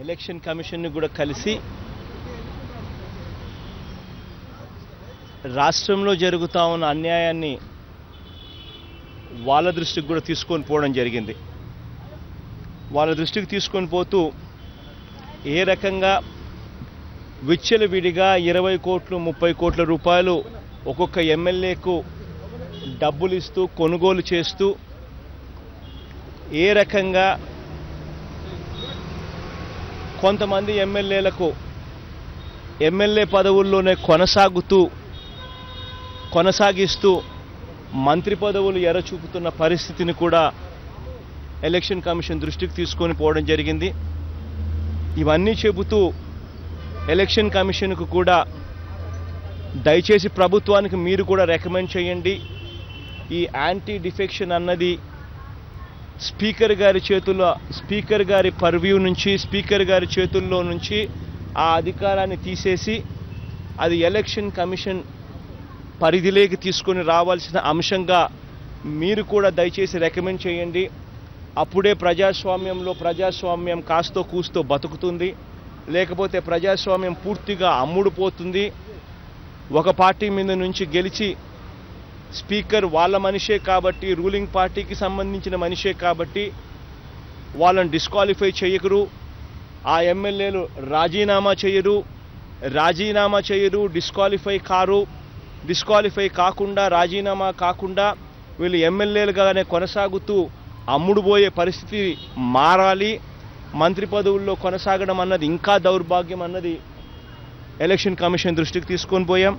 Election కమిషన్ని కూడా కలిసి రాష్ట్రంలో జరుగుతూ ఉన్న అన్యాయాన్ని వాళ్ళ దృష్టికి కూడా తీసుకొని పోవడం జరిగింది. వాళ్ళ దృష్టికి తీసుకొని పోతూ ఏ రకంగా విచ్చలవిడిగా 20 కోట్లు 30 కోట్ల రూపాయలు ఒక్కొక్క ఎమ్మెల్యేకు డబ్బులు ఇస్తూ కొనుగోలు చేస్తూ ఏ రకంగా కొంతమంది ఎమ్మెల్యేలకు ఎమ్మెల్యే పదవుల్లోనే కొనసాగిస్తూ మంత్రి పదవులు ఎరచూపుతున్న పరిస్థితిని కూడా ఎలక్షన్ కమిషన్ దృష్టికి తీసుకొని పోవడం జరిగింది. ఇవన్నీ చెబుతూ ఎలక్షన్ కమిషన్కు కూడా దయచేసి ప్రభుత్వానికి మీరు కూడా రికమెండ్ చేయండి, ఈ యాంటీ డిఫెక్షన్ అన్నది స్పీకర్ గారి పర్వ్యూ నుంచి, స్పీకర్ గారి చేతుల్లో నుంచి ఆ అధికారాన్ని తీసేసి అది ఎలక్షన్ కమిషన్ పరిధిలోకి తీసుకొని రావాల్సిన అంశంగా మీరు కూడా దయచేసి రికమెండ్ చేయండి. అప్పుడే ప్రజాస్వామ్యం కాస్తో కూస్తో బతుకుతుంది. లేకపోతే ప్రజాస్వామ్యం పూర్తిగా అమ్ముడుపోతుంది. ఒక పార్టీ మీద నుంచి గెలిచి స్పీకర్ వాళ్ళ మనిషే కాబట్టి, రూలింగ్ పార్టీకి సంబంధించిన మనిషే కాబట్టి వాళ్ళని డిస్క్వాలిఫై చేయరు. ఆ ఎమ్మెల్యేలు రాజీనామా చేయరు, డిస్క్వాలిఫై కాకుండా రాజీనామా కాకుండా వీళ్ళు ఎమ్మెల్యేలుగానే కొనసాగుతూ అమ్ముడుపోయే పరిస్థితి మారాలి. మంత్రి పదవుల్లో కొనసాగడం అన్నది ఇంకా దౌర్భాగ్యం అన్నది ఎలక్షన్ కమిషన్ దృష్టికి తీసుకొని పోయాం.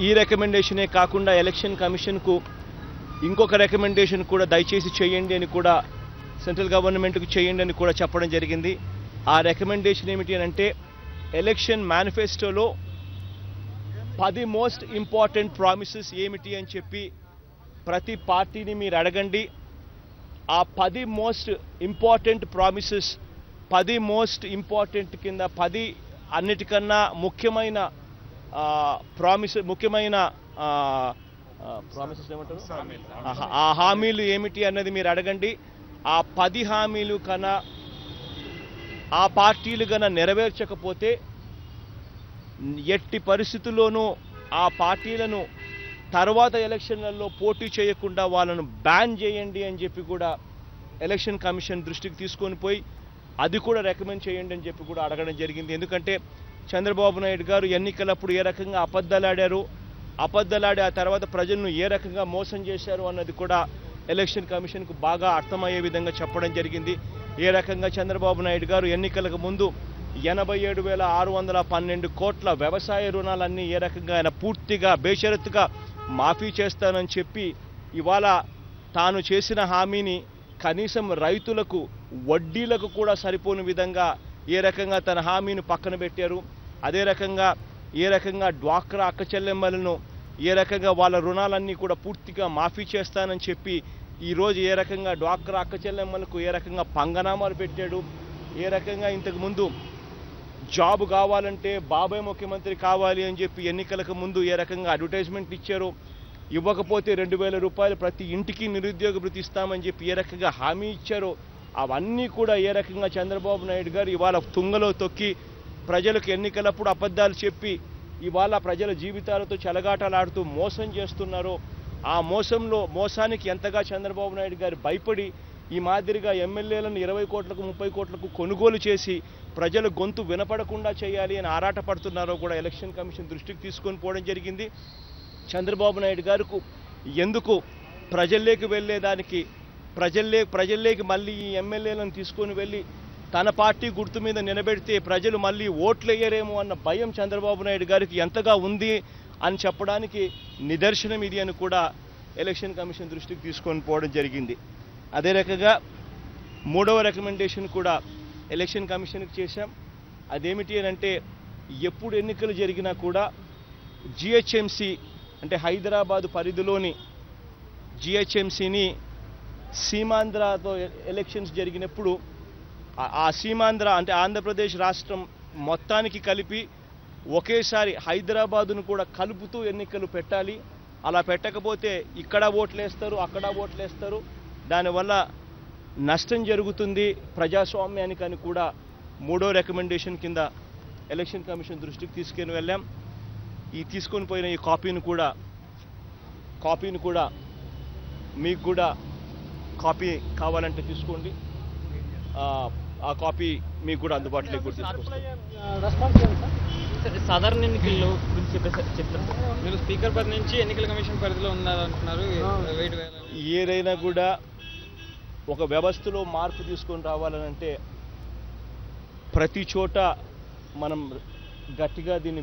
ఈ రికమెండేషనే కాకుండా ఎలక్షన్ కమిషన్కు ఇంకొక రికమెండేషన్ కూడా దయచేసి చేయండి అని కూడా, సెంట్రల్ గవర్నమెంట్కు చేయండి అని కూడా చెప్పడం జరిగింది. ఆ రికమెండేషన్ ఏమిటి అని అంటే, ఎలక్షన్ మేనిఫెస్టోలో 10 మోస్ట్ ఇంపార్టెంట్ ప్రామిసెస్ ఏమిటి అని చెప్పి ప్రతి పార్టీని మీరు అడగండి. ఆ 10 most important promises, 10 most important కింద 10 అన్నిటికన్నా ముఖ్యమైన ప్రామిసెస్ ఏమంటారు, ఆ హామీలు ఏమిటి అన్నది మీరు అడగండి. ఆ 10 హామీలు కన్నా ఆ పార్టీలు కన్నా నెరవేర్చకపోతే ఎట్టి పరిస్థితుల్లోనూ ఆ పార్టీలను తర్వాత ఎలక్షన్లలో పోటీ చేయకుండా వాళ్ళను బ్యాన్ చేయండి అని చెప్పి కూడా ఎలక్షన్ కమిషన్ దృష్టికి తీసుకొని పోయి అది కూడా రికమెండ్ చేయండి అని చెప్పి కూడా అడగడం జరిగింది. ఎందుకంటే చంద్రబాబు నాయుడు గారు ఎన్నికలప్పుడు ఏ రకంగా అబద్ధాలాడి ఆ తర్వాత ప్రజలను ఏ రకంగా మోసం చేశారు అన్నది కూడా ఎలక్షన్ కమిషన్కు బాగా అర్థమయ్యే విధంగా చెప్పడం జరిగింది. ఏ రకంగా చంద్రబాబు నాయుడు గారు ఎన్నికలకు ముందు 87,612 కోట్ల వ్యవసాయ రుణాలన్నీ ఏ రకంగా ఆయన పూర్తిగా బేషరతుగా మాఫీ చేస్తానని చెప్పి ఇవాళ తాను చేసిన హామీని కనీసం రైతులకు వడ్డీలకు కూడా సరిపోని విధంగా ఏ రకంగా తన హామీని పక్కన పెట్టారు. అదే రకంగా ఏ రకంగా డ్వాక్రా అక్క చెల్లెమ్మలను ఏ రకంగా వాళ్ళ రుణాలన్నీ కూడా పూర్తిగా మాఫీ చేస్తానని చెప్పి ఈరోజు ఏ రకంగా డ్వాక్రా అక్క చెల్లెమ్మలకు ఏ రకంగా పంగనామాలు పెట్టాడు. ఏ రకంగా ఇంతకుముందు జాబ్ కావాలంటే బాబాయ్ ముఖ్యమంత్రి కావాలి అని చెప్పి ఎన్నికలకు ముందు ఏ రకంగా అడ్వర్టైజ్మెంట్ ఇచ్చారో, ఇవ్వకపోతే 2,000 రూపాయలు ప్రతి ఇంటికి నిరుద్యోగ భృతి ఇస్తామని చెప్పి ఏ రకంగా హామీ ఇచ్చారో అవన్నీ కూడా ఏ రకంగా చంద్రబాబు నాయుడు గారు ఇవాళ తుంగలో తొక్కి ప్రజలకు ఎన్నికలప్పుడు అబద్ధాలు చెప్పి ఇవాళ ప్రజల జీవితాలతో చెలగాటలాడుతూ మోసం చేస్తున్నారో, ఆ మోసానికి ఎంతగా చంద్రబాబు నాయుడు గారు భయపడి ఈ మాదిరిగా ఎమ్మెల్యేలను 20 కోట్లకు 30 కోట్లకు కొనుగోలు చేసి ప్రజల గొంతు వినపడకుండా చేయాలి అని ఆరాటపడుతున్నారో కూడా ఎలక్షన్ కమిషన్ దృష్టికి తీసుకొని పోవడం జరిగింది. చంద్రబాబు నాయుడు గారికి ఎందుకు ప్రజల్లోకి వెళ్ళేదానికి ప్రజల్లోకి మళ్ళీ ఈ ఎమ్మెల్యేలను తీసుకొని వెళ్ళి తన పార్టీ గుర్తు మీద నిలబెడితే ప్రజలు మళ్ళీ ఓట్లు వేయరేమో అన్న భయం చంద్రబాబు నాయుడు గారికి ఎంతగా ఉంది అని చెప్పడానికి నిదర్శనం ఇది అని కూడా ఎలక్షన్ కమిషన్ దృష్టికి తీసుకొని పోవడం జరిగింది. అదే రకంగా 3వ రికమెండేషన్ కూడా ఎలక్షన్ కమిషన్కి చేశాం. అదేమిటి అని అంటే, ఎప్పుడు ఎన్నికలు జరిగినా కూడా జిహెచ్ఎంసీ అంటే హైదరాబాదు పరిధిలోని జిహెచ్ఎంసీని సీమాంధ్రతో ఎలక్షన్స్ జరిగినప్పుడు ఆ సీమాంధ్ర అంటే ఆంధ్రప్రదేశ్ రాష్ట్రం మొత్తానికి కలిపి ఒకేసారి హైదరాబాదును కూడా కలుపుతూ ఎన్నికలు పెట్టాలి. అలా పెట్టకపోతే ఇక్కడ ఓట్లేస్తారు, అక్కడ ఓట్లేస్తారు. దానివల్ల నష్టం జరుగుతుంది ప్రజాస్వామ్యానికి అని కూడా మూడో రికమెండేషన్ కింద ఎలక్షన్ కమిషన్ దృష్టికి తీసుకొని వెళ్ళాం. ఈ తీసుకొని పోయిన ఈ కాపీని కూడా మీకు కూడా కాపీ కావాలంటే తీసుకోండి. ఆ కాపీ మీకు కూడా అందుబాటులోకి కూడా తీసుకొస్తాం. సాధారణ ఎన్నికల్లో గురించి చెప్తారు. మీరు స్పీకర్ పది నుంచి ఎన్నికల కమిషన్ పరిధిలో ఉన్నారంటున్నారు. ఏదైనా కూడా ఒక వ్యవస్థలో మార్పు తీసుకొని రావాలనంటే ప్రతి చోట మనం గట్టిగా దీన్ని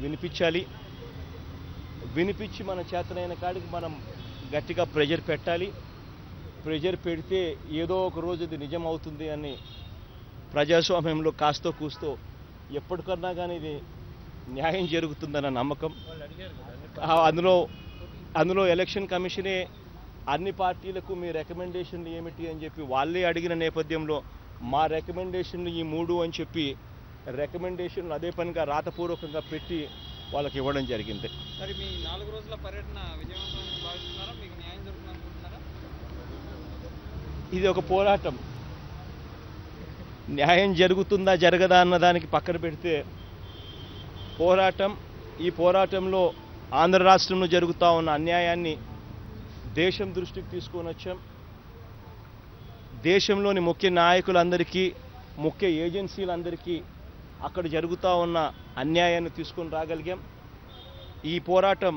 వినిపించి మన చేతనైన కాడికి మనం గట్టిగా ప్రెజర్ పెట్టాలి. ప్రెజర్ పెడితే ఏదో ఒక రోజు ఇది నిజం అవుతుంది అని ప్రజాస్వామ్యంలో కాస్తో కూస్తో ఎప్పటికన్నా కానీ ఇది న్యాయం జరుగుతుందన్న నమ్మకం. అందులో ఎలక్షన్ కమిషనే అన్ని పార్టీలకు మీ రికమెండేషన్లు ఏమిటి అని చెప్పి వాళ్ళే అడిగిన నేపథ్యంలో మా రికమెండేషన్లు ఈ 3 అని చెప్పి రికమెండేషన్లు అదే పనిగా రాతపూర్వకంగా పెట్టి వాళ్ళకి ఇవ్వడం జరిగింది. మరి మీ 4 రోజుల పర్యటన విజయవంతంగా భావిస్తున్నారా? మీకు న్యాయం జరుగుతుంది అనుకుంటున్నారా? ఇది ఒక పోరాటం. న్యాయం జరుగుతుందా జరగదా అన్నదానికి పక్కన పెడితే ఈ పోరాటంలో ఆంధ్ర రాష్ట్రంలో జరుగుతూ ఉన్న అన్యాయాన్ని దేశం దృష్టికి తీసుకొని వచ్చాం. దేశంలోని ముఖ్య నాయకులందరికీ, ముఖ్య ఏజెన్సీలందరికీ అక్కడ జరుగుతూ ఉన్న అన్యాయాన్ని తీసుకొని రాగలిగాం. ఈ పోరాటం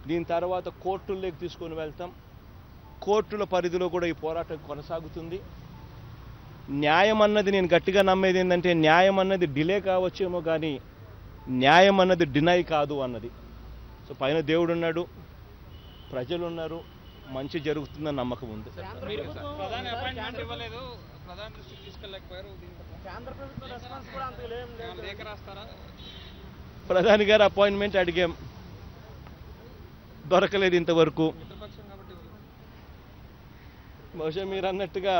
దీని తర్వాత కోర్టుల్లోకి తీసుకొని వెళ్తాం. కోర్టుల పరిధిలో కూడా ఈ పోరాటం కొనసాగుతుంది. న్యాయం అన్నది నేను గట్టిగా నమ్మేది ఏంటంటే న్యాయం అన్నది డిలే కావచ్చేమో కానీ న్యాయం అన్నది డినై కాదు అన్నది. సో పైన దేవుడు ఉన్నాడు, ప్రజలు ఉన్నారు, మంచి జరుగుతుందని నమ్మకం ఉంది. ప్రధాని అపాయింట్మెంట్ ఇవ్వలేదు, ప్రధాని దృష్టికి తీసుకెళ్ళలేకపోయారు. లేఖ రాస్తారా? ప్రధాని గారు అపాయింట్మెంట్ అడిగాం, దొరకలేదు ఇంతవరకు. బహుశా మీరు అన్నట్టుగా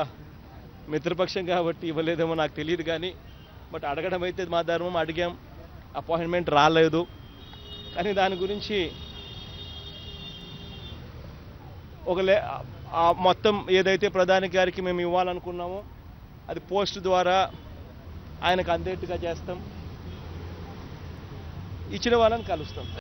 మిత్రపక్షం కాబట్టి ఇవ్వలేదేమో నాకు తెలియదు కానీ బట్ అడగడం అయితే మా ధర్మం. అడిగాం, అపాయింట్మెంట్ రాలేదు. కానీ దాని గురించి మొత్తం ఏదైతే ప్రధాని గారికి మేము ఇవ్వాలనుకున్నామో అది పోస్ట్ ద్వారా ఆయనకు అందేట్టుగా చేస్తాం. ఇచ్చిన వాళ్ళని కలుస్తాం.